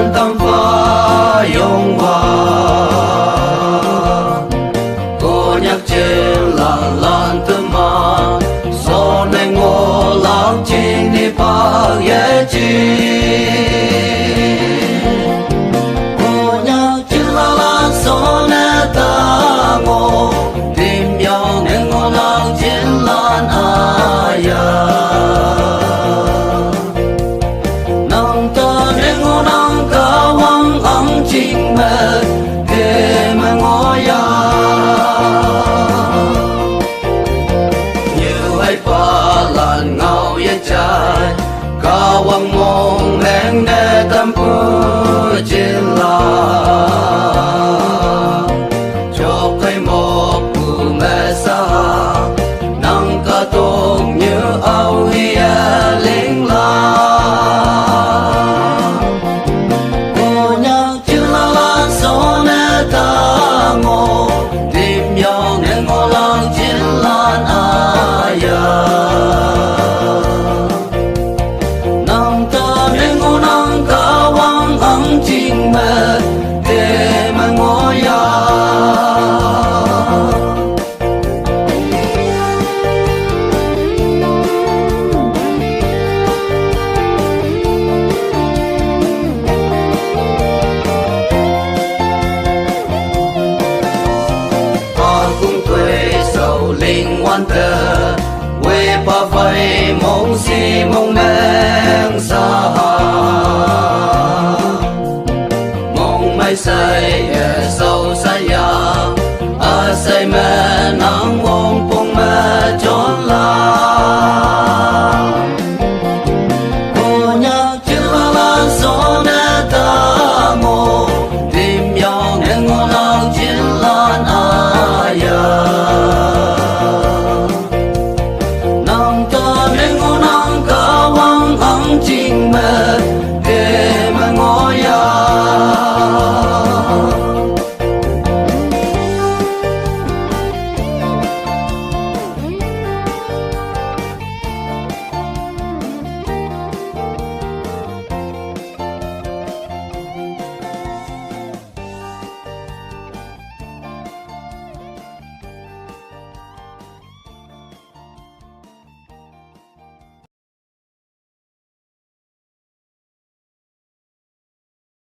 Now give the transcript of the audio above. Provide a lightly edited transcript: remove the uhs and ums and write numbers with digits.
lan tâm pha yong hoa cô nhắc trên là lan tâm ma so này ngô lạc trên đi pa ye chi cô nhắc trên là lan so này ta ngô tìm nhau nên ngô lạc trên lan aya chính mẹ thế mà ngó ya như ai pa lan ngao ye chai ca wang mong neng ne tâm pu trên la cho cây một pu mẹ sa nang ca tông như ao hiya linh la linh ngoan tờ quê ba vây mong si mong men xa mong mai say sâu xa ya a say mẹ nắng mong bông mẹ trốn la cô nhắc chữ la la gió nè ta ngô tìm nhau nên ngô lạc chiến lan aya chính mẹ